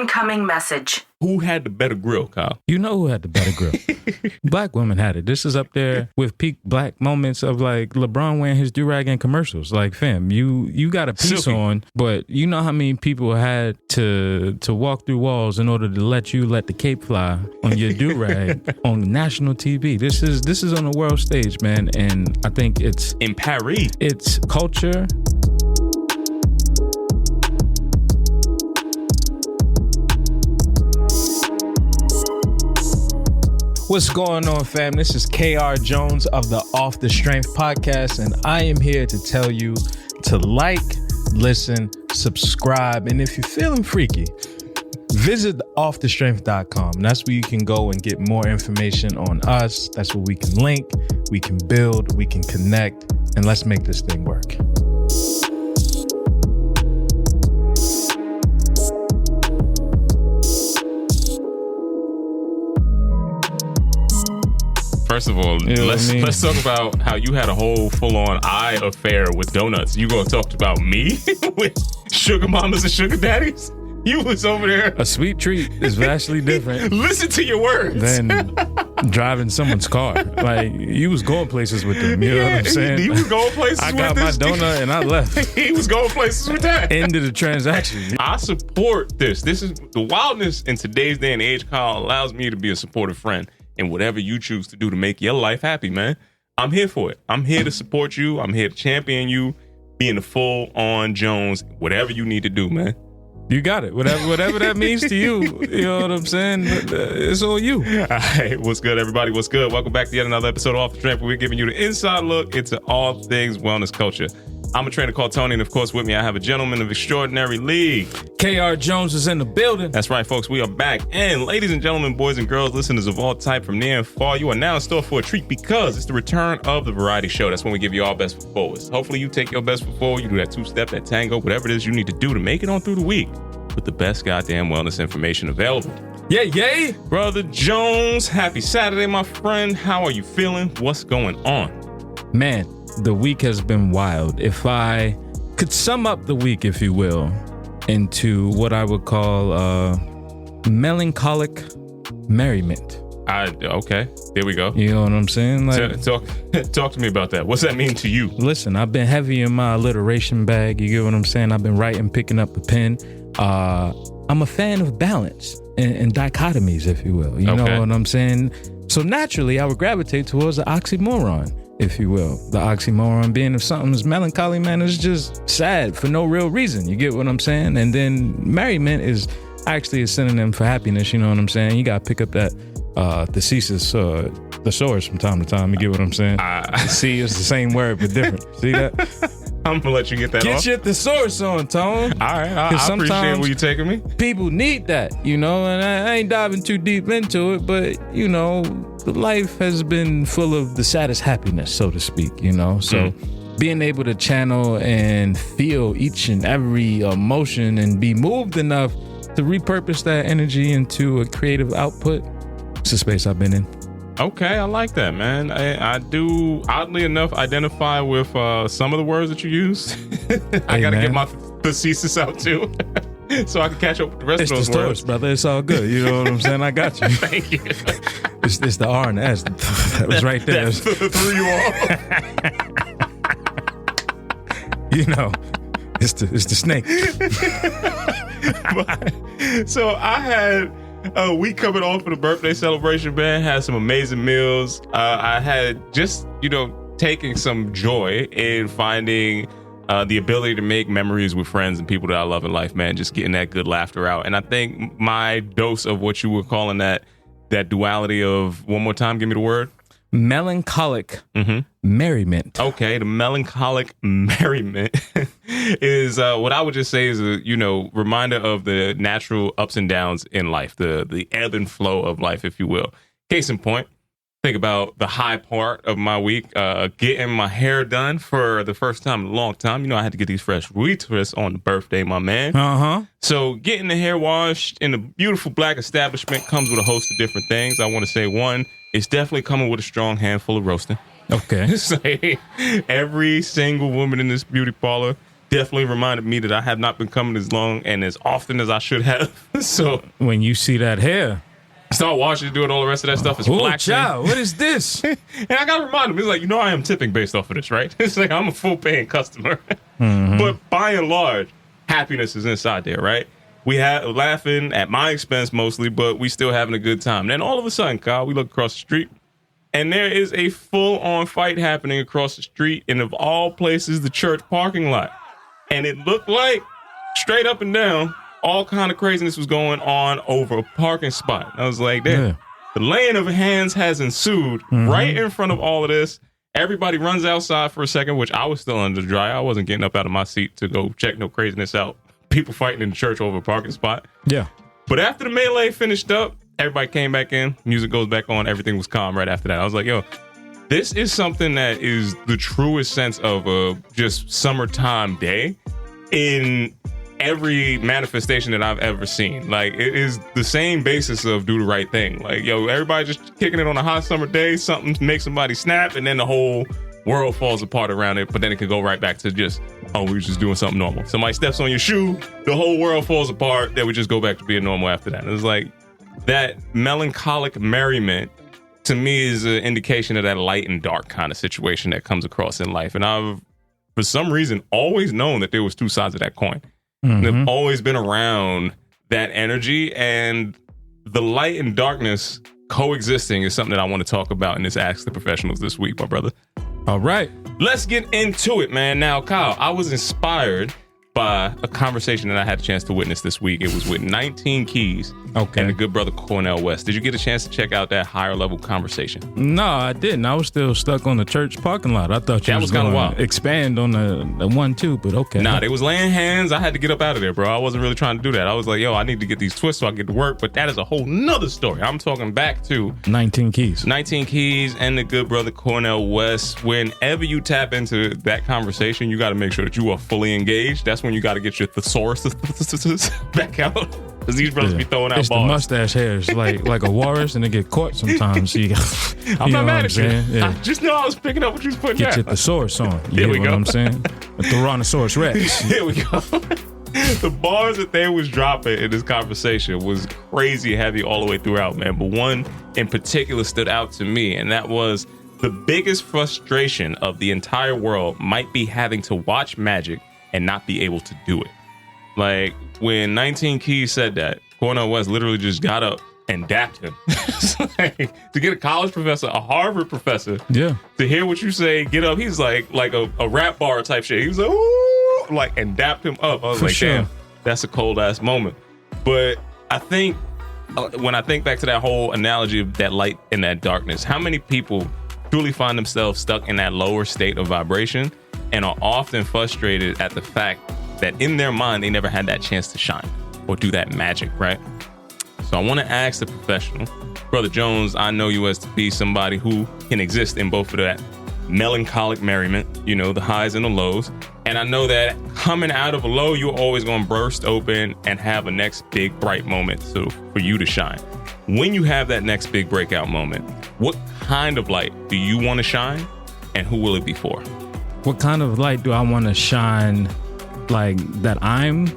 Incoming message. Who had the better grill, Kyle? You know who had the better grill. Black women had it. This is up there with peak black moments of like LeBron wearing his do-rag in commercials. Like, fam, you got a piece Silky. on, but you know how many people had to walk through walls in order to let the cape fly on your do-rag on national TV. This is on the world stage, man, and I think it's in Paris. It's culture. What's going on, fam? This is KR Jones of the Off the Strength podcast, and I am here to tell you to like, listen, subscribe, and if you're feeling freaky, visit offthestrength.com. That's where you can go and get more information on us. That's where we can link, we can build, we can connect, and let's make this thing work. First of all, let's talk about how you had a whole full-on eye affair with donuts. You gonna talk about me with sugar mamas and sugar daddies? You was over there. A sweet treat is vastly different. Listen to your words. Than driving someone's car. Like, you was going places with them. You know what I'm saying? He was going places I with got my donut and I left. He was going places with that. End of the transaction. I support this. This is the wildness in today's day and age, Kyle, allows me to be a supportive friend. And whatever you choose to do to make your life happy, man, I'm here for it. I'm here to support you. I'm here to champion you, being the full-on Jones, whatever you need to do, man. You got it. Whatever that means to you, you know what I'm saying? It's all you. All right, what's good, everybody? What's good? Welcome back to yet another episode of Off the Strength, where we're giving you the inside look into all things wellness culture. I'm a trainer called Tony, and of course, with me, I have a gentleman of extraordinary league. KR Jones is in the building. That's right, folks. We are back. And ladies and gentlemen, boys and girls, listeners of all type from near and far, you are now in store for a treat because it's the return of the variety show. That's when we give you our best foot forwards. Hopefully, you take your best foot forward. You do that two-step, that tango, whatever it is you need to do to make it on through the week with the best goddamn wellness information available. Yay! Brother Jones, happy Saturday, my friend. How are you feeling? What's going on? Man, the week has been wild. If I could sum up the week, if you will, into what I would call melancholic merriment. Okay, there we go. You know what I'm saying? Like, talk to me about that. What's that mean to you? Listen, I've been heavy in my alliteration bag. You get what I'm saying? I've been writing, picking up a pen. I'm a fan of balance and dichotomies, if you will. You know what I'm saying? So naturally, I would gravitate towards the oxymoron, if you will. The oxymoron being if something's melancholy, man, it's just sad for no real reason. You get what I'm saying? And then merriment is actually a synonym for happiness. You know what I'm saying? You got to pick up that thesaurus from time to time. You get what I'm saying? See, it's the same word, but different. See that? I'm going to let you get that off. Get your thesaurus on, Tone. All right. I appreciate where you're taking me. People need that, you know, and I ain't diving too deep into it, but, you know, life has been full of the saddest happiness, so to speak, you know? So being able to channel and feel each and every emotion and be moved enough to repurpose that energy into a creative output, it's a space I've been in. Okay, I like that, man. I do, oddly enough, identify with some of the words that you use. I got to get my thesis out, too, so I can catch up with the rest of those words. Brother. It's all good. You know what I'm saying? I got you. Thank you. It's the R and the S. That was right there. That threw you off. You know, it's the snake. So I had a week coming off of the birthday celebration, man. Had some amazing meals. I had just, taking some joy in finding the ability to make memories with friends and people that I love in life, man. Just getting that good laughter out. And I think my dose of what you were calling that duality of, one more time, give me the word. Melancholic merriment. Okay, the melancholic merriment is what I would just say is a reminder of the natural ups and downs in life, the ebb and flow of life, if you will. Case in point, think about the high part of my week, getting my hair done for the first time in a long time. I had to get these fresh retwists on the birthday, my man. So getting the hair washed in a beautiful black establishment comes with a host of different things. I want to say one, it's definitely coming with a strong handful of roasting. Okay. Say every single woman in this beauty parlor definitely reminded me that I have not been coming as long and as often as I should have. So when you see that hair, start washing, doing all the rest of that stuff. It's black. Child, what is this? And I got to remind him, it's like, I am tipping based off of this, right? It's like, I'm a full paying customer. But by and large, happiness is inside there, right? We had laughing at my expense mostly, but we still having a good time. Then all of a sudden, Kyle, we look across the street, and there is a full-on fight happening across the street in, of all places, the church parking lot. And it looked like, straight up and down, all kind of craziness was going on over a parking spot. I was like, damn, the laying of hands has ensued right in front of all of this. Everybody runs outside for a second, which I was still under the dry. I wasn't getting up out of my seat to go check no craziness out. People fighting in the church over a parking spot. Yeah. But after the melee finished up, everybody came back in. Music goes back on. Everything was calm right after that. I was like, yo, this is something that is the truest sense of a just summertime day in every manifestation that I've ever seen. Like, it is the same basis of do the right thing. Like, yo, everybody just kicking it on a hot summer day, something makes somebody snap, and then the whole world falls apart around it, but then it can go right back to just, we were just doing something normal. Somebody steps on your shoe, the whole world falls apart, then we just go back to being normal after that. And it's like, that melancholic merriment, to me, is an indication of that light and dark kind of situation that comes across in life. And I've, for some reason, always known that there was two sides of that coin. They've always been around that energy, and the light and darkness coexisting is something that I want to talk about in this Ask the Professionals this week, my brother. All right. Let's get into it, man. Now, Kyle, I was inspired by a conversation that I had a chance to witness this week. It was with 19 Keys and the good brother Cornel West. Did you get a chance to check out that higher level conversation? No, I didn't. I was still stuck on the church parking lot. I thought you was going to expand on the 1-2, but okay. Nah, they was laying hands. I had to get up out of there, bro. I wasn't really trying to do that. I was like, yo, I need to get these twists so I can get to work, but that is a whole nother story. I'm talking back to 19 Keys. 19 Keys and the good brother Cornel West. Whenever you tap into that conversation, you got to make sure that you are fully engaged. That's when you got to get your thesaurus back out, because these brothers be throwing out it's bars. The mustache hairs like a walrus, and they get caught sometimes. So you got, I'm not mad at you. Yeah. I just know I was picking up what you was putting down. Get your thesaurus on. Here we go. What I'm saying? The Tyrannosaurus Rex. Here we go. The bars that they was dropping in this conversation was crazy heavy all the way throughout, man. But one in particular stood out to me, and that was the biggest frustration of the entire world might be having to watch magic and not be able to do it. Like, when 19 Keys said that, Cornel West literally just got up and dapped him. Like, to get a college professor, a Harvard professor, to hear what you say, get up, he's like a rap bar type shit. He was like, ooh, like, and dapped him up. I was like, damn, that's a cold ass moment. But I think, when I think back to that whole analogy of that light and that darkness, how many people truly find themselves stuck in that lower state of vibration and are often frustrated at the fact that in their mind, they never had that chance to shine or do that magic, right? So I want to ask the professional, Brother Jones, I know you as to be somebody who can exist in both of that melancholic merriment, the highs and the lows. And I know that coming out of a low, you're always going to burst open and have a next big bright moment for you to shine. When you have that next big breakout moment, what kind of light do you want to shine, and who will it be for? What kind of light do I want to shine, like that I'm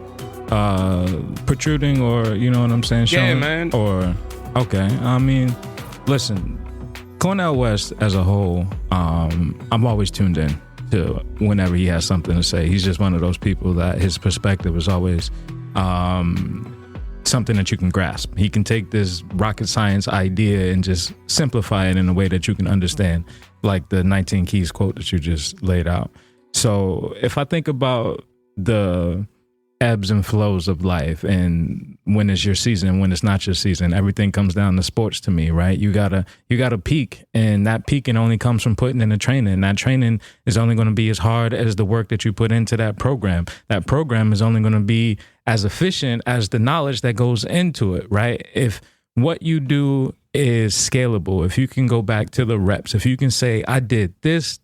protruding, or you know what I'm saying? Yeah, man. Or, okay. I mean, listen, Cornel West as a whole, I'm always tuned in to whenever he has something to say. He's just one of those people that his perspective is always something that you can grasp. He can take this rocket science idea and just simplify it in a way that you can understand, like the 19 Keys quote that you just laid out. So if I think about the ebbs and flows of life, and when it's your season and when it's not your season, everything comes down to sports to me, right? You gotta peak, and that peaking only comes from putting in the training. And that training is only going to be as hard as the work that you put into that program. That program is only going to be as efficient as the knowledge that goes into it, right? If what you do is scalable, if you can go back to the reps, if you can say, I did this,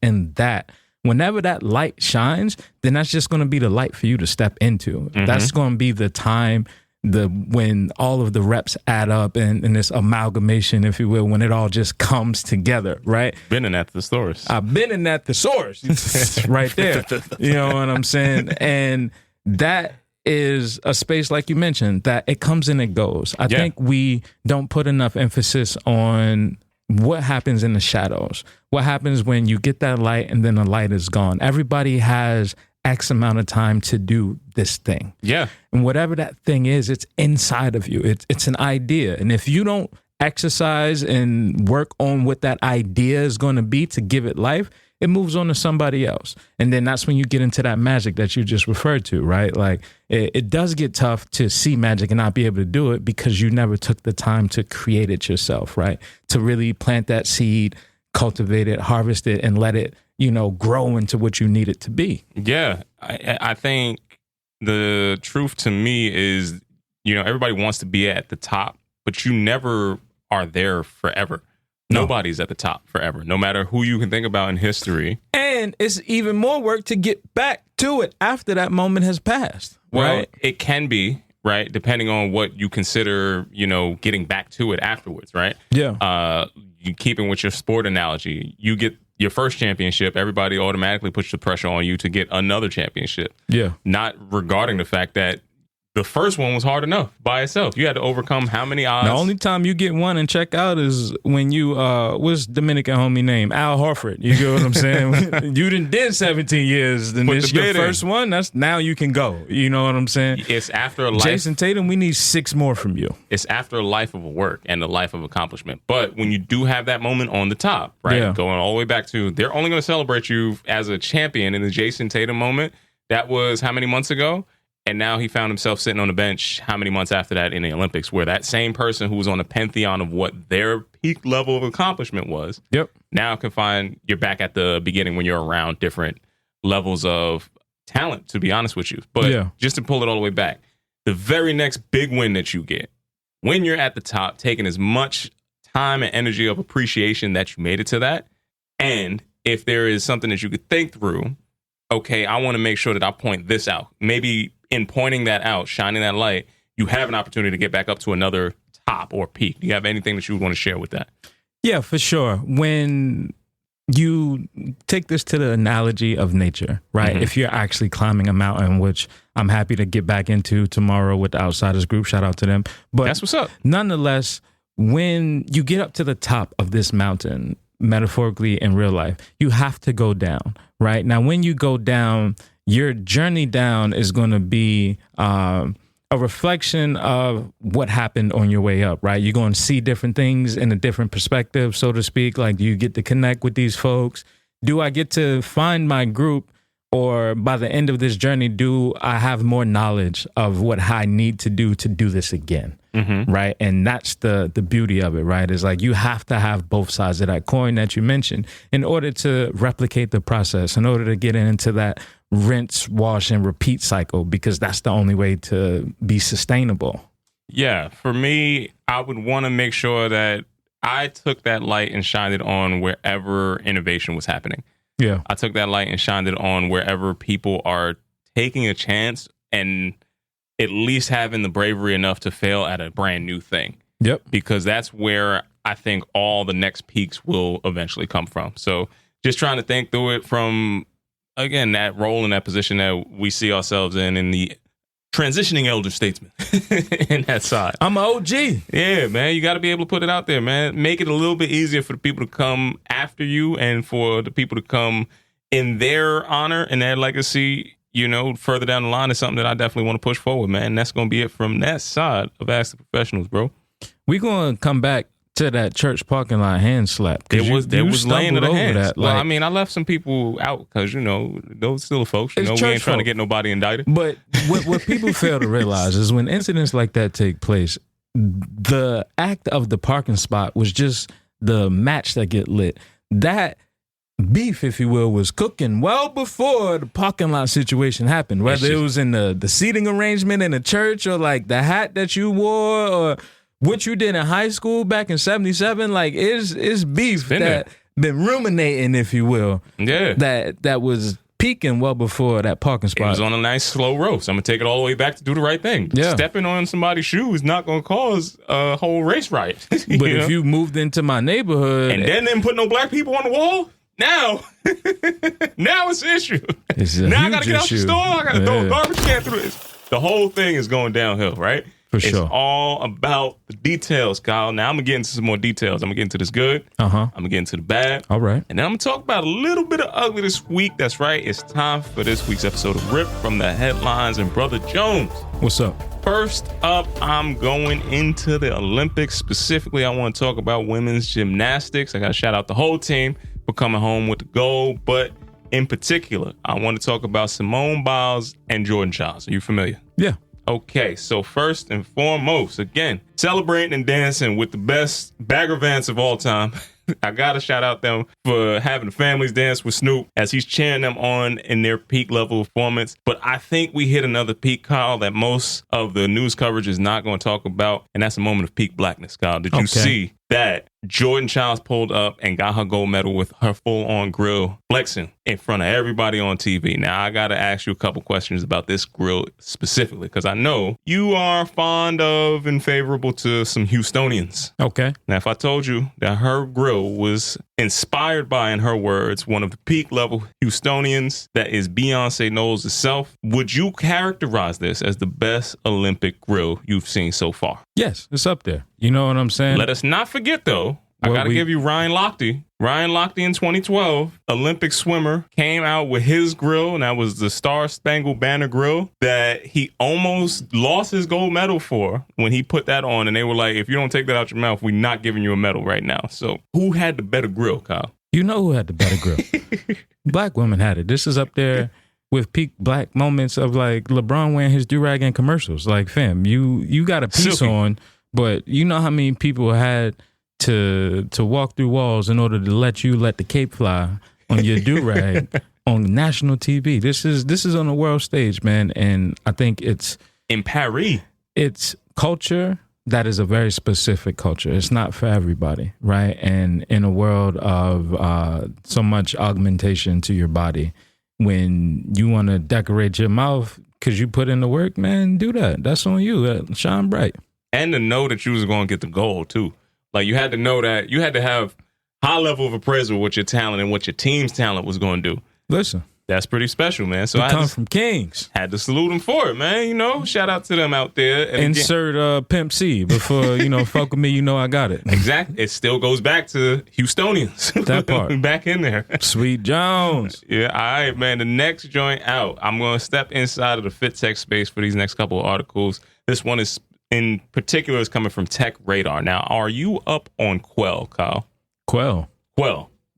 and that, whenever that light shines, then that's just going to be the light for you to step into. Mm-hmm. That's going to be the time when all of the reps add up and this amalgamation, if you will, when it all just comes together, right? Been in that thesaurus. I've been in that thesaurus right there. You know what I'm saying? And that is a space, like you mentioned, that it comes and it goes. I think we don't put enough emphasis on what happens in the shadows. What happens when you get that light and then the light is gone? Everybody has X amount of time to do this thing. Yeah. And whatever that thing is, it's inside of you. It's an idea. And if you don't exercise and work on what that idea is going to be to give it life, it moves on to somebody else. And then that's when you get into that magic that you just referred to, right? Like it does get tough to see magic and not be able to do it because you never took the time to create it yourself, right? To really plant that seed, cultivate it, harvest it, and let it, grow into what you need it to be. Yeah. I think the truth to me is, everybody wants to be at the top, but you never are there forever. No. Nobody's at the top forever, no matter who you can think about in history. And it's even more work to get back to it after that moment has passed. Well, right? It can be, right? Depending on what you consider, getting back to it afterwards, right? Yeah. You keeping with your sport analogy, you get your first championship, everybody automatically puts the pressure on you to get another championship. Yeah. Not regarding the fact that the first one was hard enough by itself. You had to overcome how many odds? The only time you get one and check out is when you, what's Dominican homie name? Al Horford. You get what I'm saying? You did 17 years. Then this your first one. That's now you can go. You know what I'm saying? It's after a life. Jason Tatum, we need 6 more from you. It's after a life of work and a life of accomplishment. But when you do have that moment on the top, right? Yeah. Going all the way back to, they're only going to celebrate you as a champion in the Jason Tatum moment. That was how many months ago? And now he found himself sitting on the bench how many months after that in the Olympics, where that same person who was on the pantheon of what their peak level of accomplishment was, now can find you're back at the beginning when you're around different levels of talent, to be honest with you. But just to pull it all the way back, the very next big win that you get, when you're at the top, taking as much time and energy of appreciation that you made it to that, and if there is something that you could think through, okay, I want to make sure that I point this out. Maybe in pointing that out, shining that light, you have an opportunity to get back up to another top or peak. Do you have anything that you would want to share with that? Yeah, for sure. When you take this to the analogy of nature, right? Mm-hmm. If you're actually climbing a mountain, which I'm happy to get back into tomorrow with the Outsiders group, shout out to them. But that's what's up. Nonetheless, when you get up to the top of this mountain, metaphorically in real life, you have to go down, right? Now, when you go down, your journey down is going to be a reflection of what happened on your way up, right? You're going to see different things in a different perspective, so to speak. Like, do you get to connect with these folks? Do I get to find my group? Or by the end of this journey, do I have more knowledge of what I need to do this again? Mm-hmm. Right. And that's the beauty of it, right? Is like you have to have both sides of that coin that you mentioned in order to replicate the process, in order to get into that rinse, wash, and repeat cycle, because that's the only way to be sustainable. Yeah. For me, I would want to make sure that I took that light and shined it on wherever innovation was happening. Yeah. I took that light and shined it on wherever people are taking a chance and at least having the bravery enough to fail at a brand new thing. Yep. Because that's where I think all the next peaks will eventually come from. So just trying to think through it from, again, that role and that position that we see ourselves in the transitioning elder statesman in that side. I'm an OG. Yeah, man. You got to be able to put it out there, man. Make it a little bit easier for the people to come after you and for the people to come in their honor and their legacy, further down the line is something that I definitely want to push forward, man. And that's going to be it from that side of Ask the Professionals, bro. We're going to come back to that church parking lot hand slap. There was laying of the hands. That. Well, I mean, I left some people out because, those still folks. We ain't trying to get nobody indicted. But what people fail to realize is when incidents like that take place, the act of the parking spot was just the match that get lit. That beef, if you will, was cooking well before the parking lot situation happened. Whether it was in the seating arrangement in the church or like the hat that you wore or what you did in high school back in 77, like it's beef that been ruminating, if you will. Yeah. That was peaking well before that parking It spot. was on a nice slow roast. I'm going to take it all the way back to do the right thing. Yeah. Stepping on somebody's shoe is not going to cause a whole race riot. But if you moved into my neighborhood and then didn't put no black people on the wall, now it's an issue. Now I got to get out the store. I got to throw a garbage can through this. The whole thing is going downhill, right? For sure. It's all about the details, Kyle. Now I'm going to get into some more details. I'm going to get into this good. I'm going to get into the bad. All right. And then I'm going to talk about a little bit of ugly this week. That's right. It's time for this week's episode of Rip from the Headlines and Brother Jones. What's up? First up, I'm going into the Olympics. Specifically, I want to talk about women's gymnastics. I got to shout out the whole team for coming home with the gold. But in particular, I want to talk about Simone Biles and Jordan Childs. Are you familiar? Yeah. Okay, so first and foremost, again, celebrating and dancing with the best Bagger Vance of all time. I got to shout out them for having the families dance with Snoop as he's cheering them on in their peak level performance. But I think we hit another peak, Kyle, that most of the news coverage is not going to talk about. And that's a moment of peak blackness, Kyle. Did you see that Jordan Childs pulled up and got her gold medal with her full-on grill flexing in front of everybody on TV? Now, I got to ask you a couple questions about this grill specifically, because I know you are fond of and favorable to some Houstonians. Okay. Now, if I told you that her grill was inspired by, in her words, one of the peak-level Houstonians that is Beyonce Knowles herself, would you characterize this as the best Olympic grill you've seen so far? Yes, it's up there. You know what I'm saying? Let us not forget, though, I got to give you Ryan Lochte. Ryan Lochte in 2012, Olympic swimmer, came out with his grill, and that was the Star Spangled Banner grill that he almost lost his gold medal for when he put that on. And they were like, if you don't take that out your mouth, we're not giving you a medal right now. So who had the better grill, Kyle? You know who had the better grill. Black women had it. This is up there with peak black moments of like LeBron wearing his do-rag in commercials. Like, fam, you got a piece Silky on, but you know how many people had to walk through walls in order to let the cape fly on your do-rag on national TV. This is on the world stage, man, and I think it's in Paris. It's culture that is a very specific culture. It's not for everybody, right? And in a world of so much augmentation to your body, when you want to decorate your mouth because you put in the work, man, do that. That's on you. Shine bright. And to know that you was going to get the gold, too. Like, you had to know that you had to have high level of appraisal with your talent and what your team's talent was going to do. Listen. That's pretty special, man. So I come from Kings. Had to salute them for it, man. You know, shout out to them out there. And insert Pimp C before, fuck with me, I got it. Exactly. It still goes back to Houstonians. That part. Back in there. Sweet Jones. Yeah, all right, man. The next joint out, I'm going to step inside of the fit tech space for these next couple of articles. This one is, in particular, is coming from Tech Radar. Now, are you up on Quell, Kyle? Quell.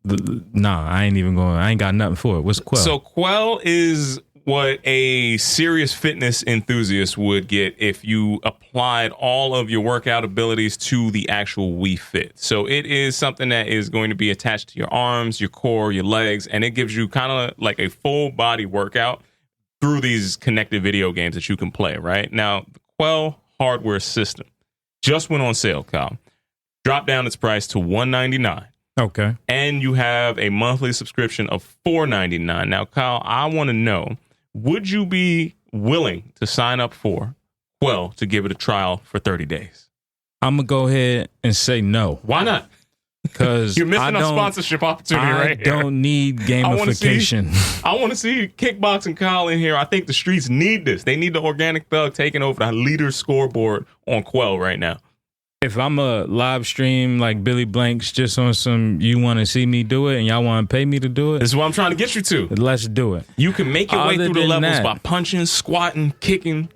Nah, I ain't got nothing for it. What's Quell? So Quell is what a serious fitness enthusiast would get if you applied all of your workout abilities to the actual Wii Fit. So it is something that is going to be attached to your arms, your core, your legs, and it gives you kind of like a full body workout through these connected video games that you can play, right? Now, the Quell hardware system just went on sale, Kyle. Dropped down its price to $199. Okay. And you have a monthly subscription of $4.99. Now, Kyle, I want to know, would you be willing to sign up for Quell to give it a trial for 30 days? I'm going to go ahead and say no. Why not? Because you're missing a sponsorship opportunity right here. I don't need gamification. I want to see Kickboxing Kyle in here. I think the streets need this. They need the Organic Thug taking over the leader scoreboard on Quell right now. If I'm a live stream like Billy Blanks just on some, you want to see me do it and y'all want to pay me to do it? This is what I'm trying to get you to. Let's do it. You can make your way through the levels by punching, squatting, kicking,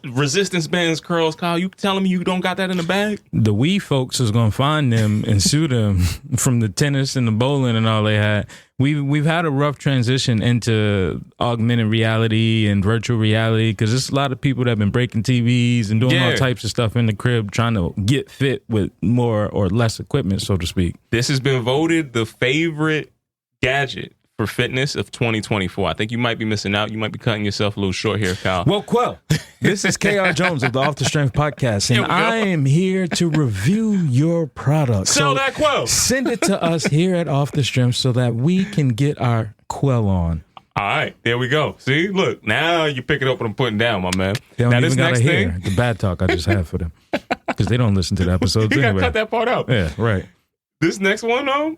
resistance bands, curls. Kyle, you telling me you don't got that in the bag? The Wii folks is going to find them and sue them from the tennis and the bowling and all they had. We've had a rough transition into augmented reality and virtual reality because there's a lot of people that have been breaking TVs and doing all types of stuff in the crib trying to get fit with more or less equipment, so to speak. This has been voted the favorite gadget for fitness of 2024. I think you might be missing out. You might be cutting yourself a little short here, Kyle. Well, Quell, this is KR Jones of the Off the Strength podcast, and I am here to review your product. Sell that Quell. Send it to us here at Off the Strength so that we can get our Quell on. All right, there we go. See, look, now you pick it up what I'm putting down, my man. They don't now, even this gotta next hear thing, the bad talk I just had for them because they don't listen to the episodes you anyway. gotta cut that part out. Yeah, right. This next one, though,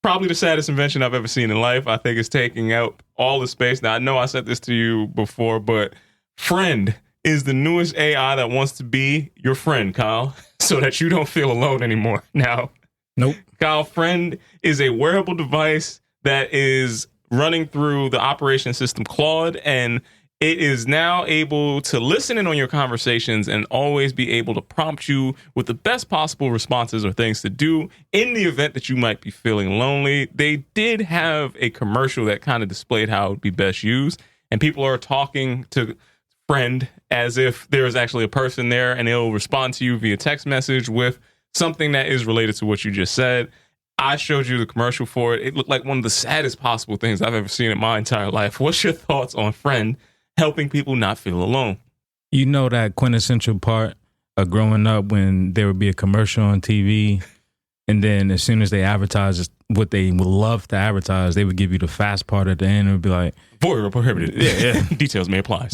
probably the saddest invention I've ever seen in life. I think it's taking out all the space. Now, I know I said this to you before, but Friend is the newest AI that wants to be your friend, Kyle, so that you don't feel alone anymore. Now, Nope. Kyle, Friend is a wearable device that is running through the operation system Claude, and it is now able to listen in on your conversations and always be able to prompt you with the best possible responses or things to do in the event that you might be feeling lonely. They did have a commercial that kind of displayed how it would be best used, and people are talking to Friend as if there is actually a person there, and they'll respond to you via text message with something that is related to what you just said. I showed you the commercial for it. It looked like one of the saddest possible things I've ever seen in my entire life. What's your thoughts on Friend helping people not feel alone? You know that quintessential part of growing up when there would be a commercial on TV, and then as soon as they advertise what they would love to advertise, they would give you the fast part at the end. It would be like, void or prohibited. Yeah. Details may apply.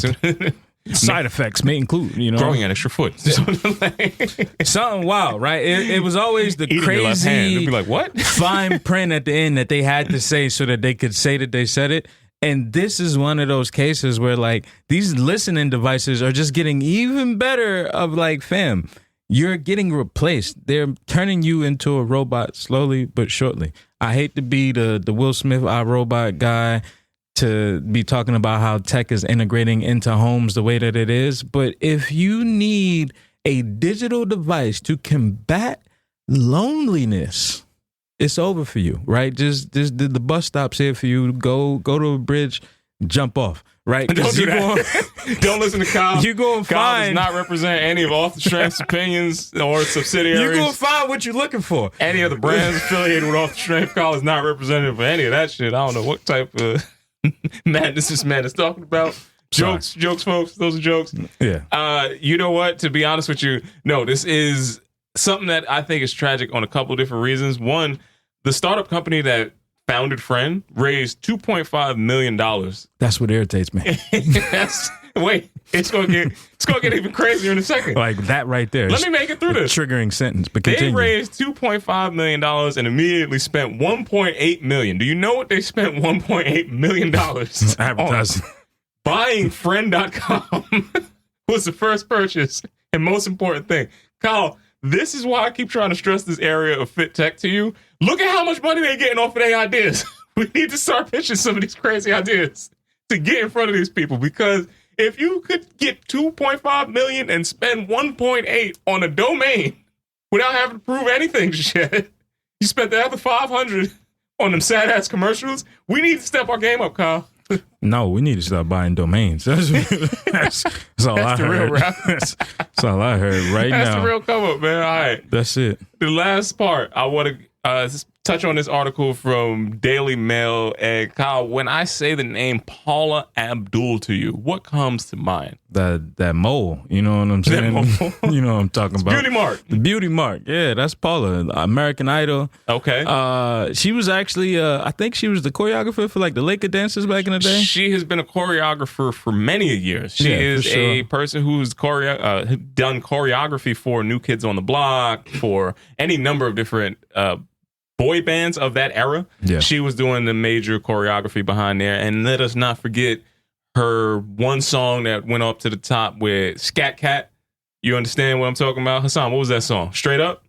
Side effects may include, growing an extra foot. Something wild, right? It was always the Eating your left hand. crazy It'd be like, what? fine print at the end that they had to say so that they could say that they said it. And this is one of those cases where like these listening devices are just getting even better of like, fam, you're getting replaced. They're turning you into a robot slowly but surely. I hate to be the Will Smith iRobot guy, to be talking about how tech is integrating into homes the way that it is. But if you need a digital device to combat loneliness, it's over for you, right? Just the bus stop's here for you. Go to a bridge, jump off, right? Don't do that. Don't listen to Kyle. You're going to Kyle find... does not represent any of Off the Strength's opinions or subsidiaries. You're going to find what you're looking for. Any of the brands affiliated with Off the Strength, Kyle is not representative of any of that shit. I don't know what type of madness this man is talking about. Jokes, folks. Those are jokes. Yeah. You know what? To be honest with you, no, this is something that I think is tragic on a couple of different reasons. One, the startup company that founded Friend raised $2.5 million. That's what irritates me. Wait, it's gonna get even crazier in a second. Like that right there. Let me make it through this. Triggering sentence, but continue. They raised $2.5 million and immediately spent $1.8 million. Do you know what they spent $1.8 million advertising? Buying Friend.com was the first purchase and most important thing. Kyle, this is why I keep trying to stress this area of fit tech to you. Look at how much money they're getting off of their ideas. We need to start pitching some of these crazy ideas to get in front of these people, because if you could get 2.5 million and spend 1.8 on a domain without having to prove anything yet, you spent the other 500 on them sad ass commercials. We need to step our game up, Kyle. No, we need to start buying domains. That's all I heard. That's all I heard right now. That's the real come up, man. All right. That's it. The last part, I want to touch on this article from Daily Mail. And Kyle, when I say the name Paula Abdul to you, what comes to mind? That mole, you know what I'm saying? You know what I'm talking about. Beauty mark. The beauty mark. Yeah, that's Paula, American Idol. Okay. She was actually, I think she was the choreographer for like the Laker dancers back in the day. She has been a choreographer for many years. She is a person who's done choreography for New Kids on the Block, for any number of different boy bands of that era. Yeah. She was doing the major choreography behind there. And let us not forget her one song that went up to the top with Scat Cat. You understand what I'm talking about? Hassan, what was that song? Straight Up?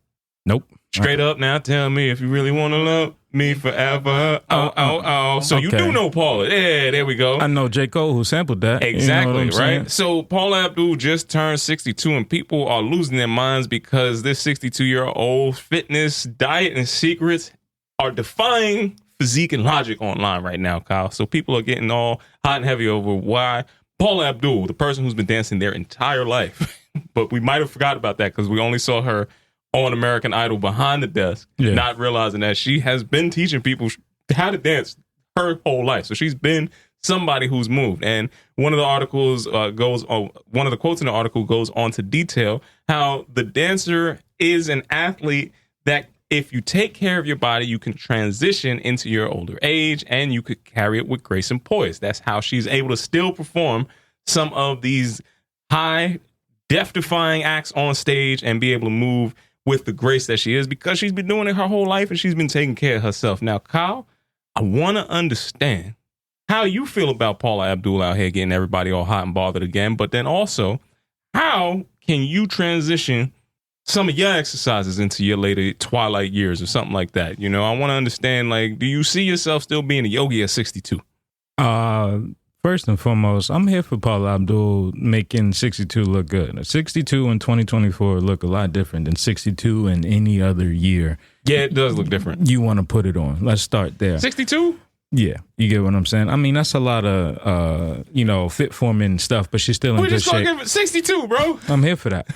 Nope. Straight Up, now tell me if you really want to love me forever. Oh. So you do know Paula. Yeah, there we go. I know J. Cole who sampled that. Exactly, you know right? So Paula Abdul just turned 62 and people are losing their minds because this 62-year-old fitness, diet, and secrets are defying physique and logic online right now, Kyle. So people are getting all hot and heavy over why Paula Abdul, the person who's been dancing their entire life, but we might have forgot about that because we only saw her on American Idol behind the desk, not realizing that she has been teaching people how to dance her whole life. So she's been somebody who's moved. And one of the articles one of the quotes in the article goes on to detail how the dancer is an athlete that if you take care of your body, you can transition into your older age and you could carry it with grace and poise. That's how she's able to still perform some of these high, death-defying acts on stage and be able to move with the grace that she is, because she's been doing it her whole life and she's been taking care of herself. Now, Kyle, I want to understand how you feel about Paula Abdul out here getting everybody all hot and bothered again, but then also, how can you transition some of your exercises into your later twilight years or something like that? You know, I want to understand, like, do you see yourself still being a yogi at 62? First and foremost, I'm here for Paula Abdul making 62 look good. 62 in 2024 look a lot different than 62 in any other year. Yeah, it does look different. You want to put it on. Let's start there. 62? Yeah, you get what I'm saying? I mean, that's a lot of, fit forming stuff, but she's still in good shape. We're just going to give it 62, bro. I'm here for that.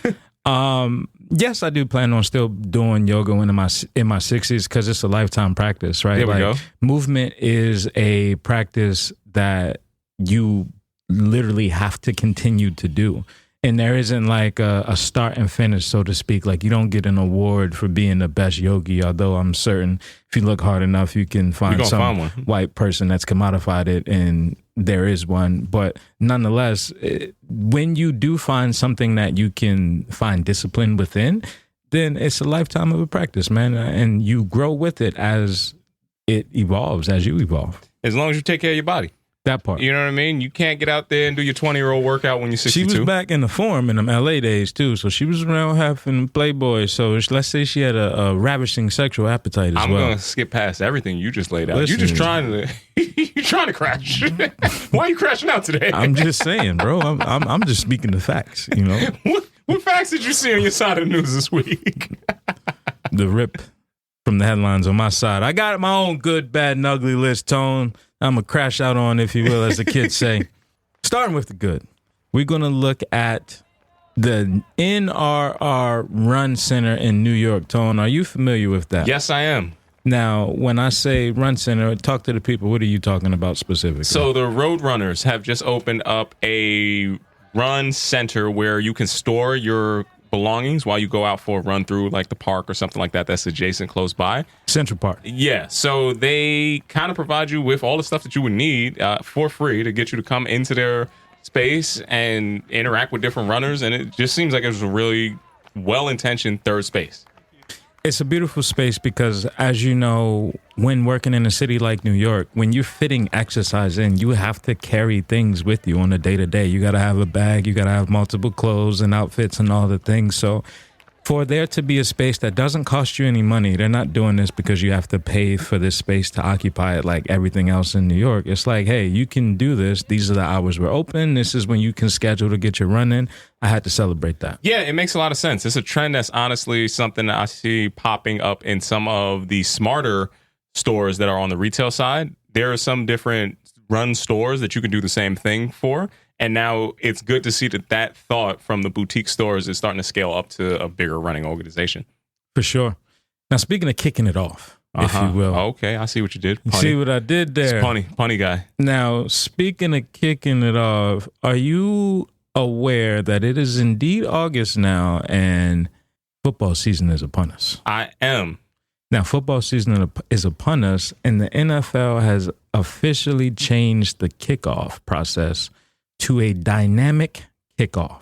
Yes, I do plan on still doing yoga when in my 60s, because it's a lifetime practice, right? There we go. Movement is a practice that you literally have to continue to do. And there isn't like a start and finish, so to speak. Like, you don't get an award for being the best yogi, although I'm certain if you look hard enough, you can find some white person that's commodified it, and there is one. But nonetheless, when you do find something that you can find discipline within, then it's a lifetime of a practice, man. And you grow with it as it evolves, as you evolve. As long as you take care of your body. That part. You know what I mean? You can't get out there and do your 20-year-old workout when you're 62. She was back in the Forum in them LA days, too. So she was around having Playboy. So let's say she had a ravishing sexual appetite as well. I'm going to skip past everything you just laid out. Listen, you're just trying to crash. Why are you crashing out today? I'm just saying, bro. I'm just speaking the facts, you know? What facts did you see on your side of the news this week? The rip from the headlines on my side. I got my own good, bad, and ugly list, Tone. I'm going to crash out on, if you will, as the kids say. Starting with the good. We're going to look at the NRR Run Center in New York. Tone, are you familiar with that? Yes, I am. Now, when I say Run Center, talk to the people. What are you talking about specifically? So the Roadrunners have just opened up a run center where you can store your belongings while you go out for a run through like the park or something like that that's adjacent close by. Central Park. Yeah. So they kind of provide you with all the stuff that you would need for free to get you to come into their space and interact with different runners. And it just seems like it was a really well-intentioned third space. It's a beautiful space because, as you know, when working in a city like New York, when you're fitting exercise in, you have to carry things with you on a day-to-day. You got to have a bag. You got to have multiple clothes and outfits and all the things. So for there to be a space that doesn't cost you any money, they're not doing this because you have to pay for this space to occupy it like everything else in New York. It's like, hey, you can do this. These are the hours we're open. This is when you can schedule to get your run in. I had to celebrate that. Yeah, it makes a lot of sense. It's a trend that's honestly something that I see popping up in some of the smarter stores that are on the retail side. There are some different run stores that you can do the same thing for. And now it's good to see that thought from the boutique stores is starting to scale up to a bigger running organization. For sure. Now, speaking of kicking it off, if you will. Okay, I see what you did. Punny. See what I did there? Punny guy. Now, speaking of kicking it off, are you aware that it is indeed August now and football season is upon us? I am. Now, football season is upon us, and the NFL has officially changed the kickoff process to a dynamic kickoff.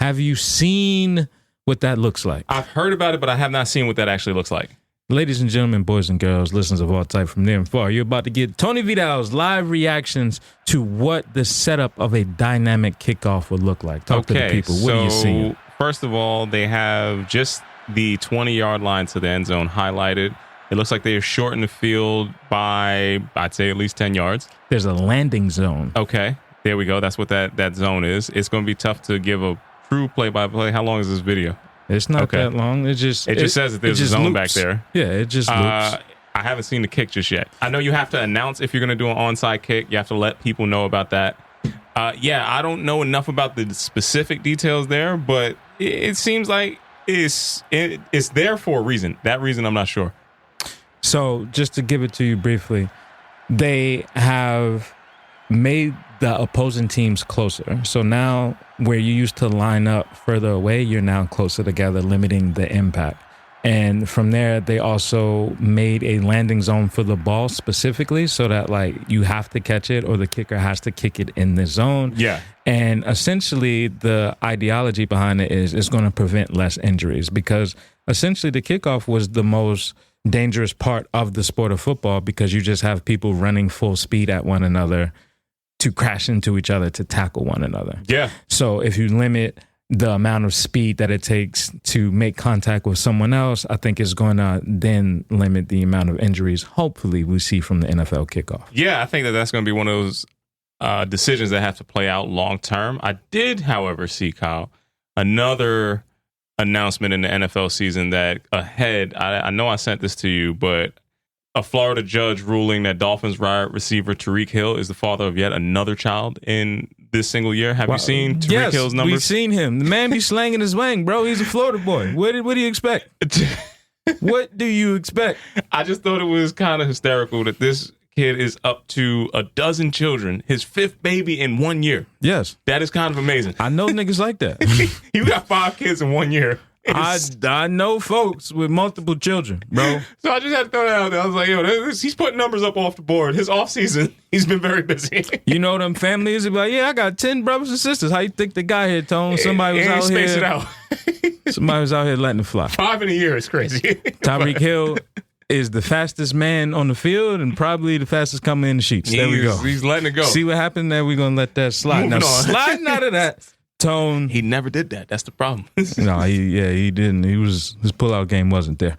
Have you seen what that looks like? I've heard about it, but I have not seen what that actually looks like. Ladies and gentlemen, boys and girls, listeners of all type from near and far, you're about to get Tony Vidal's live reactions to what the setup of a dynamic kickoff would look like. Talk to the people. What are you seeing? First of all, they have just the 20-yard line to the end zone highlighted. It looks like they have shortened the field by, I'd say, at least 10 yards. There's a landing zone. Okay. There we go. That's what that zone is. It's going to be tough to give a true play-by-play. How long is this video? It's not that long. It just says that there's a zone back there. Yeah, it just loops. I haven't seen the kick just yet. I know you have to announce if you're going to do an onside kick. You have to let people know about that. I don't know enough about the specific details there, but it seems like it's there for a reason. That reason, I'm not sure. So just to give it to you briefly, they have made the opposing teams closer. So now where you used to line up further away, you're now closer together, limiting the impact. And from there, they also made a landing zone for the ball specifically so that like you have to catch it or the kicker has to kick it in the zone. Yeah. And essentially the ideology behind it is it's going to prevent less injuries because essentially the kickoff was the most dangerous part of the sport of football because you just have people running full speed at one another to crash into each other to tackle one another. Yeah. So if you limit the amount of speed that it takes to make contact with someone else, I think is going to then limit the amount of injuries, hopefully, we see from the NFL kickoff. Yeah, I think that that's going to be one of those decisions that have to play out long term. I did, however, see, Kyle, another announcement in the NFL season that ahead, I know I sent this to you, but a Florida judge ruling that Dolphins wide receiver Tyreek Hill is the father of yet another child in this single year. Have you seen Tyreek Hill's numbers? We've seen him. The man be slanging his wang, bro. He's a Florida boy. What do you expect? What do you expect? I just thought it was kind of hysterical that this kid is up to a dozen children, his fifth baby in 1 year. Yes. That is kind of amazing. I know niggas like that. You got 5 kids in 1 year. I know folks with multiple children, bro. So I just had to throw that out there. I was like, yo, he's putting numbers up off the board. His offseason, he's been very busy. You know them families be like, yeah, I got 10 brothers and sisters. How you think the guy here, Tone? Somebody was out space here. It out. Somebody was out here letting it fly. 5 in a year is crazy. Tyreek Hill is the fastest man on the field and probably the fastest coming in the sheets. There we go. He's letting it go. See what happened there? We're going to let that slide. Moving now, on. sliding out of that, Tone. He never did that. That's the problem. No, he didn't. His pullout game wasn't there.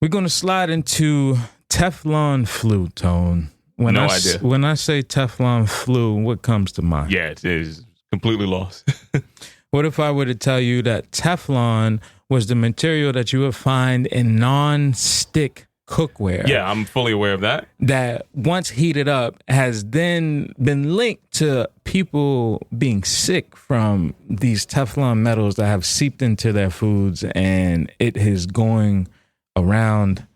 We're going to slide into Teflon flu, Tone. No idea. When I say Teflon flu, what comes to mind? Yeah, it is completely lost. What if I were to tell you that Teflon was the material that you would find in non-stick cookware? Yeah, I'm fully aware of that. That once heated up has then been linked to people being sick from these Teflon metals that have seeped into their foods, and it is going around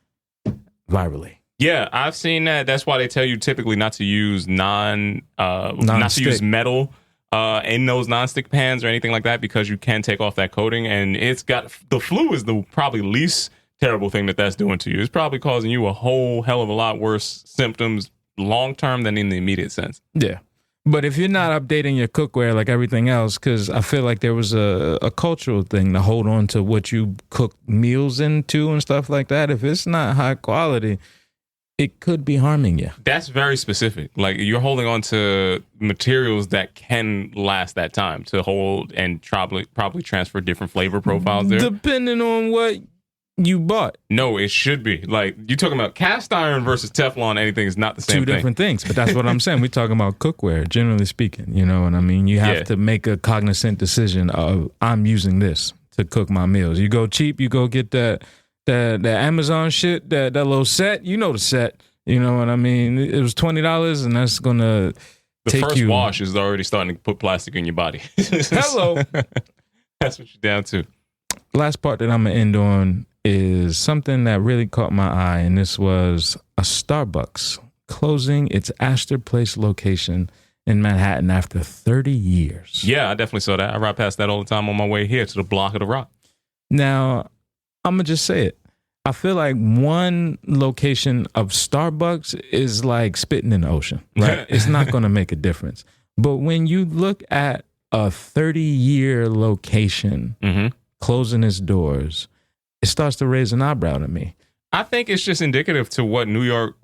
virally. Yeah, I've seen that. That's why they tell you typically not to use not to use metal in those nonstick pans or anything like that because you can take off that coating, and it's got the flu is the probably least terrible thing that's doing to you. It's probably causing you a whole hell of a lot worse symptoms long term than in the immediate sense. Yeah. But if you're not updating your cookware like everything else, because I feel like there was a cultural thing to hold on to what you cook meals into and stuff like that. If it's not high quality, it could be harming you. That's very specific. Like you're holding on to materials that can last that time to hold and probably transfer different flavor profiles there. Depending on what you bought. No, it should be. Like, you're talking about cast iron versus Teflon, anything is not the same thing. Two different things, but that's what I'm saying. We're talking about cookware, generally speaking. You know what I mean? You have to make a cognizant decision of, I'm using this to cook my meals. You go cheap, you go get that Amazon shit, that little set. You know the set. You know what I mean? It was $20, and that's going to take you... The first wash is already starting to put plastic in your body. Hello. That's what you're down to. Last part that I'm going to end on is something that really caught my eye, and this was a Starbucks closing its Astor Place location in Manhattan after 30 years. Yeah, I definitely saw that. I ride past that all the time on my way here to the block of the Rock. Now, I'm going to just say it. I feel like one location of Starbucks is like spitting in the ocean, right? It's not going to make a difference. But when you look at a 30-year location closing its doors, it starts to raise an eyebrow to me. I think it's just indicative to what New York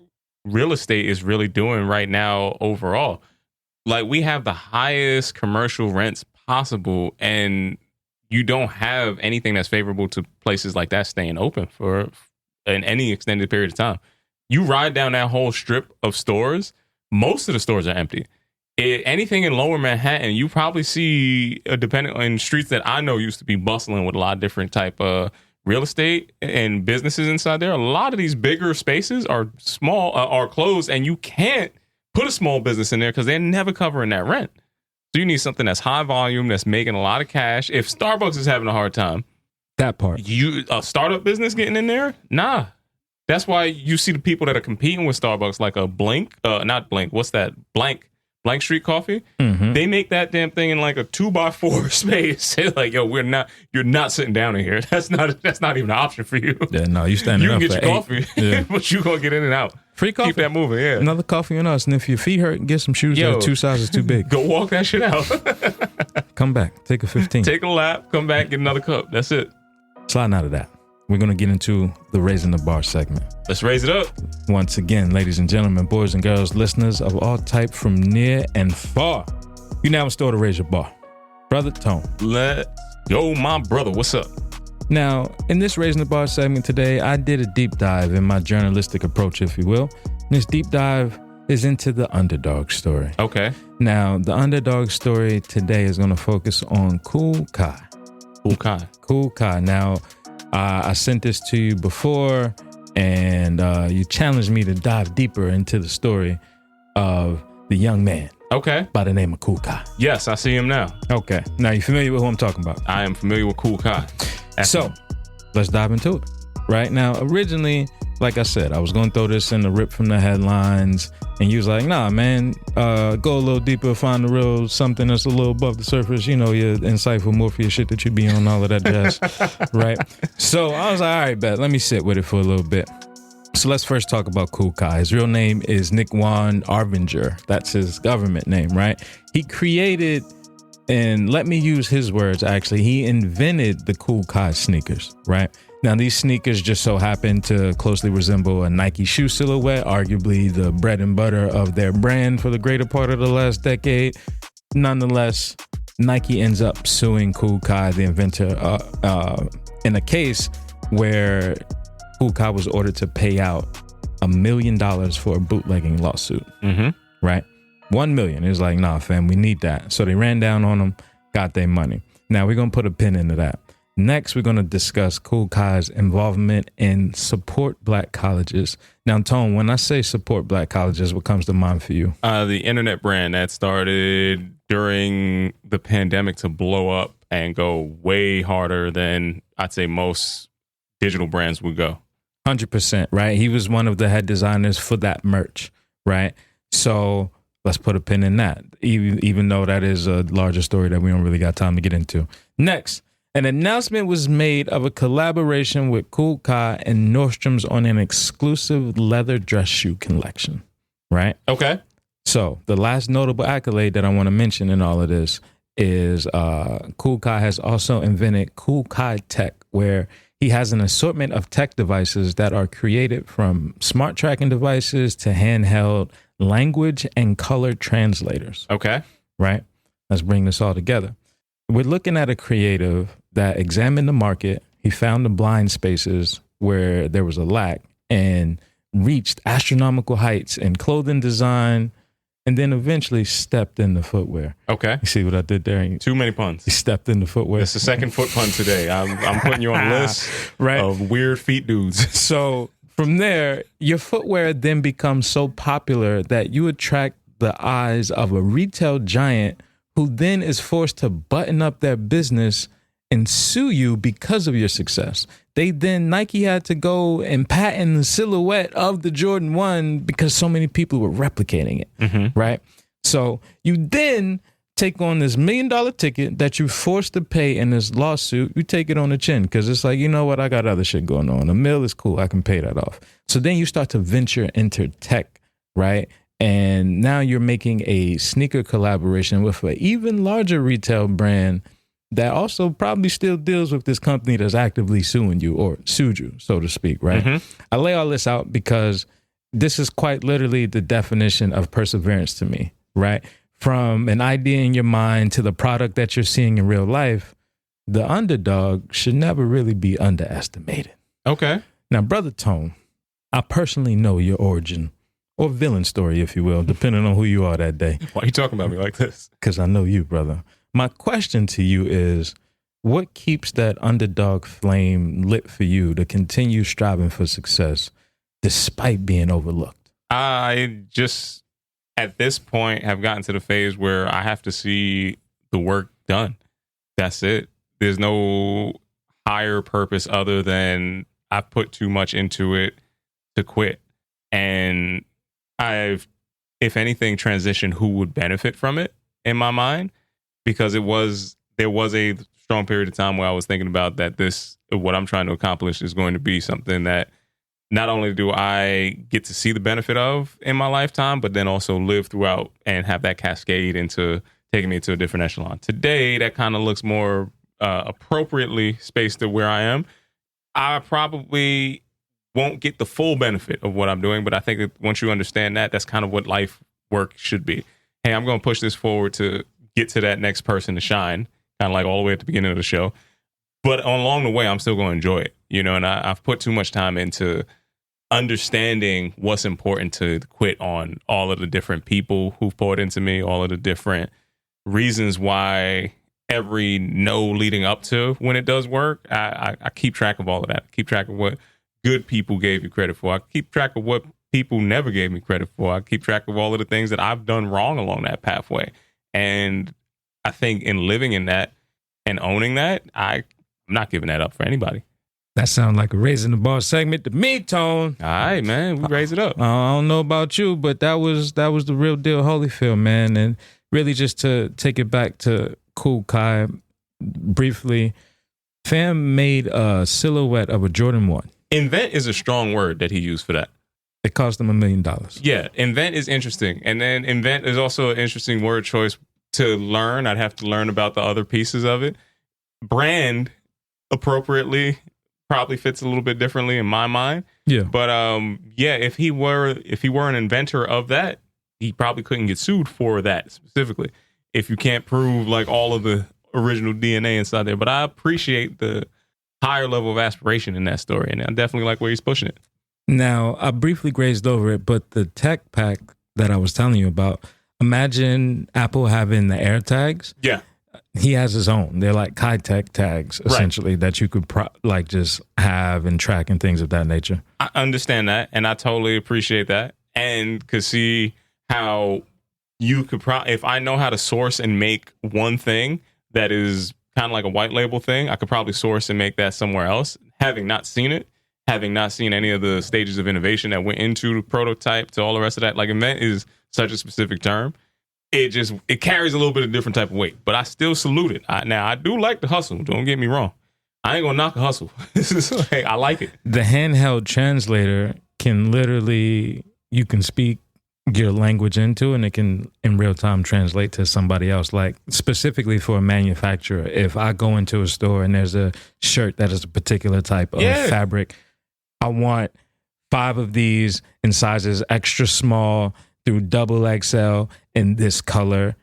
real estate is really doing right now overall. Like, we have the highest commercial rents possible, and you don't have anything that's favorable to places like that staying open for any extended period of time. You ride down that whole strip of stores, most of the stores are empty. Anything in Lower Manhattan, you probably see, depending on streets that I know used to be bustling with a lot of different type of real estate and businesses inside there. A lot of these bigger spaces are small, are closed, and you can't put a small business in there because they're never covering that rent. So you need something that's high volume, that's making a lot of cash. If Starbucks is having a hard time, that part, a startup business getting in there, nah. That's why you see the people that are competing with Starbucks, like a Blink, not Blink. What's that? Blank Blank Street Coffee. Mm-hmm. They make that damn thing in like a 2x4 space. They're like, yo, you're not sitting down in here. That's not even an option for you. Yeah, no, you standing You up can get for your 8. coffee, Yeah. but you gonna get in and out. Free coffee. Keep that moving, yeah. Another coffee on us. And if your feet hurt, get some shoes that are 2 sizes too big. Go walk that shit out. Come back. Take a 15. Take a lap, come back, get another cup. That's it. Sliding out of that. We're going to get into the Raising the Bar segment. Let's raise it up. Once again, ladies and gentlemen, boys and girls, listeners of all type from near and far, you now install to raise your bar. Brother Tone. Let's go, my brother. What's up? Now, in this Raising the Bar segment today, I did a deep dive in my journalistic approach, if you will. And this deep dive is into the underdog story. Okay. Now, the underdog story today is going to focus on Kool Kai. Kool Kai. Now, I sent this to you before, and you challenged me to dive deeper into the story of the young man. Okay. By the name of Kool Kai. Yes, I see him now. Okay. Now, you familiar with who I'm talking about? I am familiar with Kool Kai. So, let's dive into it. Right now, originally, like I said, I was going to throw this in the rip from the headlines, and you was like, nah, man, go a little deeper, find the real something that's a little above the surface, you know, your insightful Morpheus shit that you be on, all of that jazz, right? So I was like, all right, bet, let me sit with it for a little bit. So let's first talk about Kool Kai. His real name is Nick Juan Arvinger. That's his government name, right? He created, and let me use his words, actually, he invented the Kool Kai sneakers, right? Now, these sneakers just so happen to closely resemble a Nike shoe silhouette, arguably the bread and butter of their brand for the greater part of the last decade. Nonetheless, Nike ends up suing Kool Kai, the inventor, in a case where Kool Kai was ordered to pay out $1 million for a bootlegging lawsuit, right? 1 million. It was like, nah, fam, we need that. So they ran down on them, got their money. Now we're going to put a pin into that. Next, we're going to discuss Kool Kai's involvement in support black colleges. Now, Tone, when I say support black colleges, what comes to mind for you? The internet brand that started during the pandemic to blow up and go way harder than I'd say most digital brands would go. 100%, right? He was one of the head designers for that merch, right? So let's put a pin in that, even though that is a larger story that we don't really got time to get into. Next, an announcement was made of a collaboration with Kool Kai and Nordstrom's on an exclusive leather dress shoe collection, right? Okay. So the last notable accolade that I want to mention in all of this is Kool Kai has also invented Kool Kai Tech, where he has an assortment of tech devices that are created from smart tracking devices to handheld language and color translators. Okay. Right? Let's bring this all together. We're looking at a creative that examined the market. He found the blind spaces where there was a lack and reached astronomical heights in clothing design, and then eventually stepped into footwear. Okay. You see what I did there? Too many puns. He stepped into footwear. It's the second foot pun today. I'm putting you on a list right. of weird feet dudes. So from there, your footwear then becomes so popular that you attract the eyes of a retail giant who then is forced to button up their business and sue you because of your success. Nike had to go and patent the silhouette of the Jordan 1 because so many people were replicating it, right? So you then take on this $1 million ticket that you're forced to pay in this lawsuit. You take it on the chin because it's like, you know what? I got other shit going on. $1 million is cool. I can pay that off. So then you start to venture into tech, right? And now you're making a sneaker collaboration with an even larger retail brand that also probably still deals with this company that's actively suing you or sued you, so to speak, right? I lay all this out because this is quite literally the definition of perseverance to me, right? From an idea in your mind to the product that you're seeing in real life, the underdog should never really be underestimated. Okay. Now, Brother Tone, I personally know your origin or villain story, if you will, depending on who you are that day. Why are you talking about me like this? Because I know you, brother. My question to you is, what keeps that underdog flame lit for you to continue striving for success despite being overlooked? I just, at this point, have gotten to the phase where I have to see the work done. That's it. There's no higher purpose other than I put too much into it to quit. And I've if anything, transition who would benefit from it in my mind, because there was a strong period of time where I was thinking about that what I'm trying to accomplish is going to be something that not only do I get to see the benefit of in my lifetime, but then also live throughout and have that cascade into taking me to a different echelon. Today, that kind of looks more appropriately spaced to where I am. I probably won't get the full benefit of what I'm doing, but I think that once you understand that, that's kind of what life work should be. Hey, I'm going to push this forward to get to that next person to shine, kind of like all the way at the beginning of the show. But along the way, I'm still going to enjoy it, and I've put too much time into understanding what's important to quit on all of the different people who've poured into me, all of the different reasons why every no leading up to when it does work. I keep track of all of that. I keep track of what good people gave you credit for. I keep track of what people never gave me credit for. I keep track of all of the things that I've done wrong along that pathway. And I think in living in that and owning that, I'm not giving that up for anybody. That sounds like a raising the bar segment to me, Tone. All right, man, we raise it up. I don't know about you, but that was the real deal, Holyfield, man. And really, just to take it back to Cool Kai briefly, fam made a silhouette of a Jordan 1. Invent is a strong word that he used for that. It cost him $1 million. Yeah, invent is interesting. And then invent is also an interesting word choice to learn. I'd have to learn about the other pieces of it. Brand, appropriately, probably fits a little bit differently in my mind. Yeah. But if he were an inventor of that, he probably couldn't get sued for that specifically if you can't prove like all of the original DNA inside there. But I appreciate the higher level of aspiration in that story, and I definitely like where he's pushing it. Now, I briefly grazed over it, but the tech pack that I was telling you about, imagine Apple having the AirTags. Yeah. He has his own. They're like high-tech tags, essentially, right, that you could just have and track and things of that nature. I understand that, and I totally appreciate that, and could see how you could if I know how to source and make one thing that is kind of like a white label thing, I could probably source and make that somewhere else, having not seen it, having not seen any of the stages of innovation that went into the prototype to all the rest of that. Like, invent is such a specific term. It carries a little bit of different type of weight, but I still salute it. Now, I do like the hustle. Don't get me wrong. I ain't gonna knock the hustle. I like it. The handheld translator can literally, you can speak your language into, and it can in real time translate to somebody else. Like specifically for a manufacturer, if I go into a store and there's a shirt that is a particular type of fabric, I want 5 of these in sizes extra small through double XL in this color.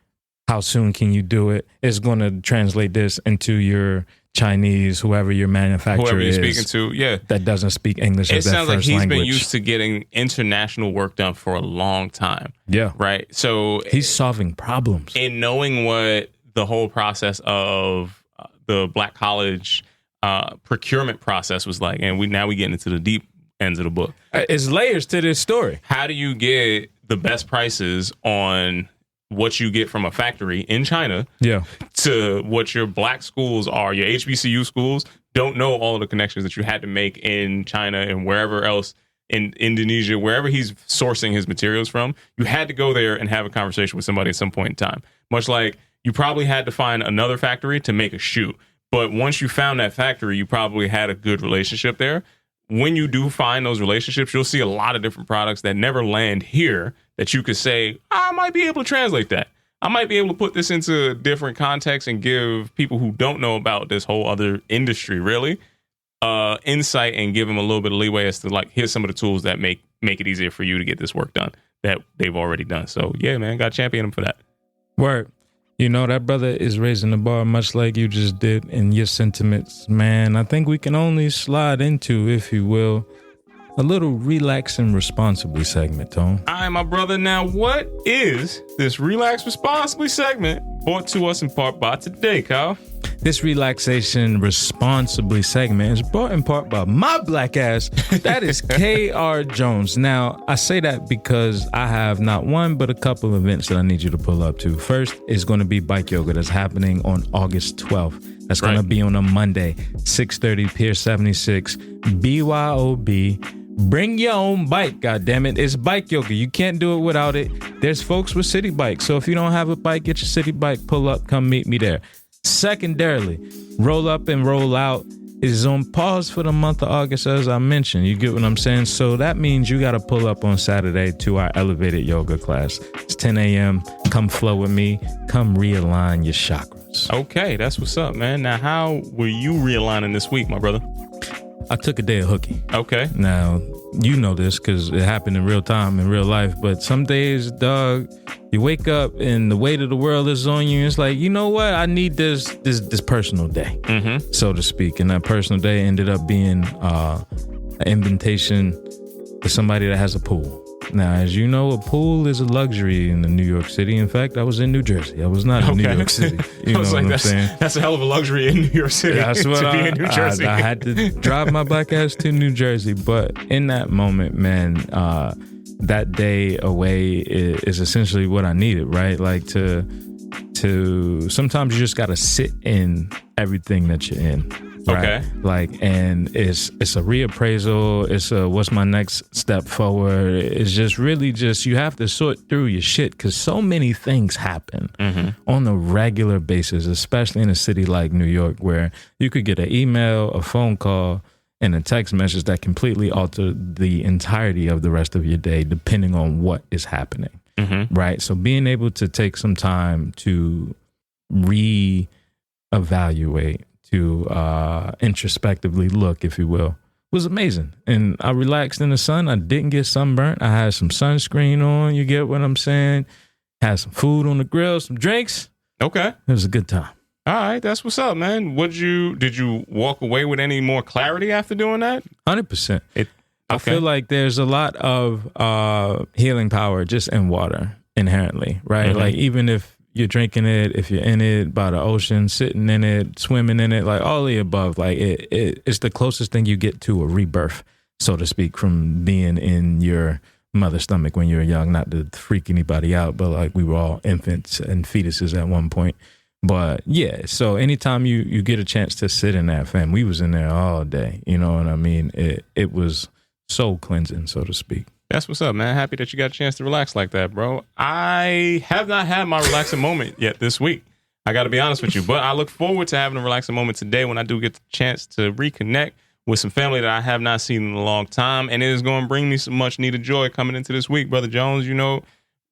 How soon can you do it? It's going to translate this into your Chinese, whoever your manufacturer whoever you're is, speaking to, yeah, that doesn't speak English as their first language. It sounds like he's been used to getting international work done for a long time. Yeah. Right? So he's solving problems. In knowing what the whole process of the Black College procurement process was like, and we get into the deep ends of the book. It's layers to this story. How do you get the best prices on what you get from a factory in China to what your black schools are, your HBCU schools don't know all of the connections that you had to make in China and wherever else, in Indonesia, wherever he's sourcing his materials from. You had to go there and have a conversation with somebody at some point in time. Much like you probably had to find another factory to make a shoe. But once you found that factory, you probably had a good relationship there. When you do find those relationships, you'll see a lot of different products that never land here that you could say, I might be able to translate that. I might be able to put this into a different context and give people who don't know about this whole other industry, really, insight and give them a little bit of leeway as to, like, here's some of the tools that make it easier for you to get this work done that they've already done. So, yeah, man, got to champion them for that. Word. You know, that brother is raising the bar much like you just did in your sentiments, man. I think we can only slide into, if you will, a little relax and responsibly segment, Tone. All right, my brother. Now, what is this relax responsibly segment brought to us in part by today, Kyle? This relaxation responsibly segment is brought in part by my black ass. That is K.R. Jones. Now, I say that because I have not one, but a couple of events that I need you to pull up to. First is going to be bike yoga that's happening on August 12th. That's going to be on a Monday, 6:30, Pier 76, BYOB. Bring your own bike, goddammit. It's bike yoga. You can't do it without it. There's folks with city bikes. So if you don't have a bike, get your city bike, pull up, come meet me there. Secondarily, Roll Up and Roll Out is on pause for the month of August, as I mentioned. You get what I'm saying? So that means you got to pull up on Saturday to our elevated yoga class. It's 10 a.m. Come flow with me. Come realign your chakras. Okay, that's what's up, man. Now, how were you realigning this week, my brother? I took a day of hooky. Okay. Now, you know this because it happened in real time, in real life. But some days, dog, you wake up and the weight of the world is on you. And it's like, you know what? I need this personal day, so to speak. And that personal day ended up being an invitation to somebody that has a pool. Now, as you know, a pool is a luxury in New York City. In fact, I was in New Jersey. I was not in New York City. You know what I'm saying? That's a hell of a luxury in New York City to be in New Jersey. I had to drive my black ass to New Jersey. But in that moment, man, that day away is essentially what I needed, right? Like to sometimes you just got to sit in everything that you're in. Right? Okay. Like, and it's a reappraisal. It's a what's my next step forward. It's just really just you have to sort through your shit because so many things happen on a regular basis, especially in a city like New York, where you could get an email, a phone call, and a text message that completely alter the entirety of the rest of your day, depending on what is happening. Right. So being able to take some time to reevaluate, to introspectively look, if you will, was amazing. And I relaxed in the sun. I didn't get sunburnt. I had some sunscreen on. You get what I'm saying? Had some food on the grill, some drinks. Okay. It was a good time. All right. That's what's up, man. Did you walk away with any more clarity after doing that? 100%. I feel like there's a lot of healing power just in water inherently, right? Like even if you're drinking it, if you're in it by the ocean, sitting in it, swimming in it, like all the above, like it's the closest thing you get to a rebirth, so to speak, from being in your mother's stomach when you were young. Not to freak anybody out, but like we were all infants and fetuses at one point. But yeah, so anytime you get a chance to sit in that, fam, we was in there all day. You know what I mean? It was soul cleansing, so to speak. That's what's up, man. Happy that you got a chance to relax like that, bro. I have not had my relaxing moment yet this week. I got to be honest with you, but I look forward to having a relaxing moment today when I do get the chance to reconnect with some family that I have not seen in a long time. And it is going to bring me some much needed joy coming into this week, Brother Jones. You know,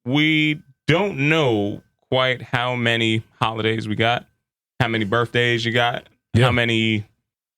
we don't know quite how many holidays we got, how many birthdays you got, how many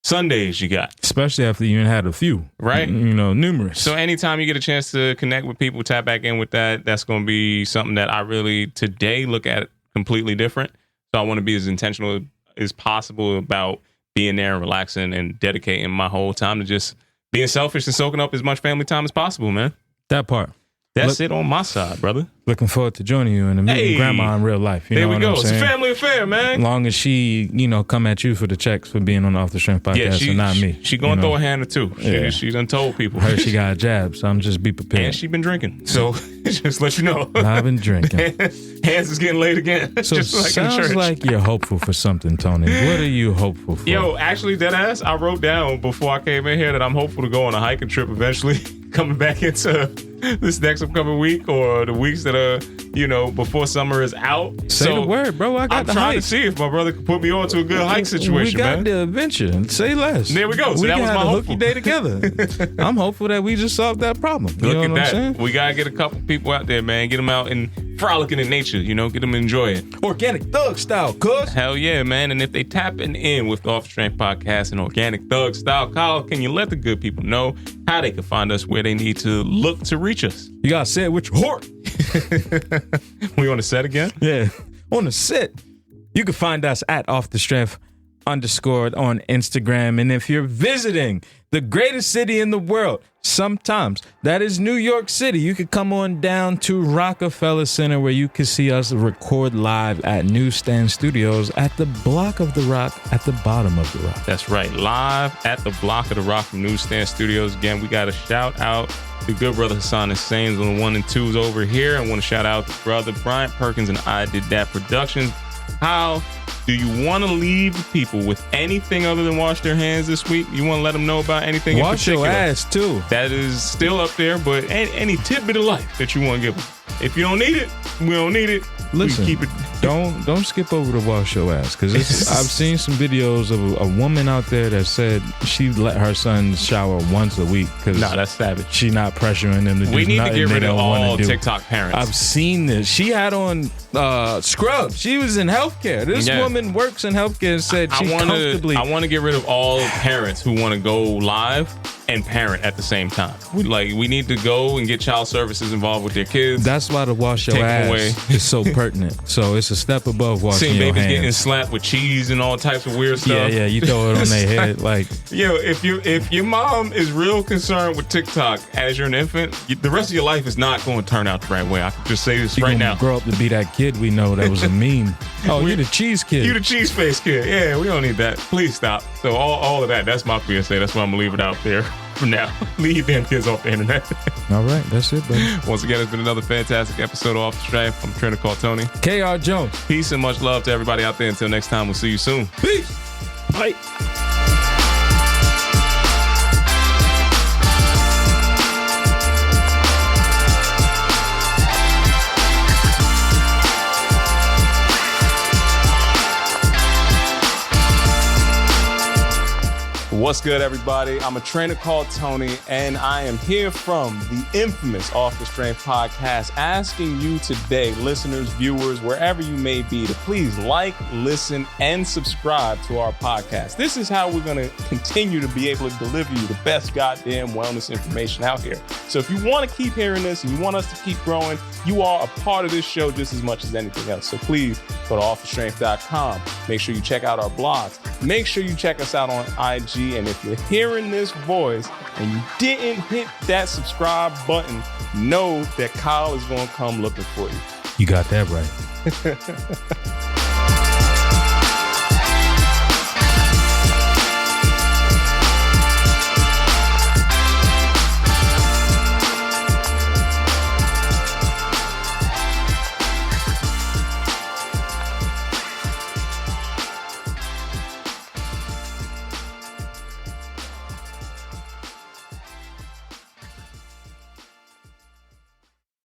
Sundays you got, especially after you had a few, right? You know, numerous. So anytime you get a chance to connect with people, tap back in with that, that's going to be something that I really today look at completely different. So I want to be as intentional as possible about being there and relaxing and dedicating my whole time to just being selfish and soaking up as much family time as possible, man. That part. That's it on my side, brother. Looking forward to joining you and meeting grandma in real life. You there know we go. What I'm it's saying? A family affair, man. As long as she, come at you for the checks for being on the Off the Strength podcast and not me. She gonna throw a hand or two. She done told people. Heard she got a jab, so I'm just be prepared. And she been drinking. So just let you know. I've been drinking. Hands is getting laid again. So just like sounds in church. like you're hopeful for something, Tony. What are you hopeful for? Yo, actually, deadass, I wrote down before I came in here that I'm hopeful to go on a hiking trip eventually. Coming back into this next upcoming week or the weeks that are, before summer is out. Say the word, bro. I got I'm the trying hike. to see if my brother can put me on to a good hike situation, We got man. the adventure. Say less. There we go. So we that can was have my a hopeful hooky day together. I'm hopeful that we just solved that problem. You Look know at what that. I'm saying? We got to get a couple people out there, man. Get them out and frolicking in nature, get them to enjoy it. Organic thug style, cuz. Hell yeah, man. And if they tapping in with the Off the Strength podcast and Organic Thug Style, Kyle, can you let the good people know how they can find us, where they need to look to reach us? You got to say it with your heart. We on the set again? Yeah. On the set. You can find us at Off the Strength _ on Instagram. And if you're visiting the greatest city in the world, sometimes that is New York City, you could come on down to Rockefeller Center where you can see us record live at Newsstand Studios at the Block of the Rock at the bottom of the rock. That's right. Live at the Block of the Rock from Newsstand Studios. Again, we got to shout out the good brother Hassan Hussein on the 1 and 2s over here. I want to shout out the brother Bryant Perkins and I Did That Productions. How do you want to leave the people with anything other than wash their hands this week? You want to let them know about anything in particular? Wash your ass, too. That is still up there, but any tidbit of life that you want to give them. If you don't need it, we don't need it. Listen, we keep it. Don't skip over to wash your ass, because I've seen some videos of a woman out there that said she let her son shower once a week because that's savage. She not pressuring them to do. We need to get rid of all do. TikTok parents. I've seen this. She had on scrubs. She was in healthcare. This woman works in healthcare and said comfortably. I want to get rid of all parents who want to go live and parent at the same time. We need to go and get child services involved with their kids. That's why the wash your ass is so pertinent. So it's a step above washing Seeing your babies hands. getting slapped with cheese and all types of weird stuff. Yeah, you throw it on their head like. Yo, if your mom is real concerned with TikTok as you're an infant, the rest of your life is not going to turn out the right way. I can just say this right now. Grow up to be that kid we know that was a meme. Oh, you're the cheese kid. You the cheese face kid. Yeah, we don't need that. Please stop. So all of that. That's my PSA. That's why I'm gonna leave it out there for now. Leave damn kids off the internet. All right, that's it, buddy. Once again, it's been another fantastic episode of Off the Strength. I'm trying to call Tony. KR Jones. Peace and much love to everybody out there. Until next time, we'll see you soon. Peace. Bye. What's good, everybody? I'm a trainer called Tony, and I am here from the infamous Off the Strength podcast, asking you today, listeners, viewers, wherever you may be, to please like, listen, and subscribe to our podcast. This is how we're going to continue to be able to deliver you the best goddamn wellness information out here. So if you want to keep hearing this and you want us to keep growing, you are a part of this show just as much as anything else. So please go to offthestrength.com. Make sure you check out our blogs. Make sure you check us out on IG. And if you're hearing this voice and you didn't hit that subscribe button, know that Kyle is going to come looking for you. You got that right.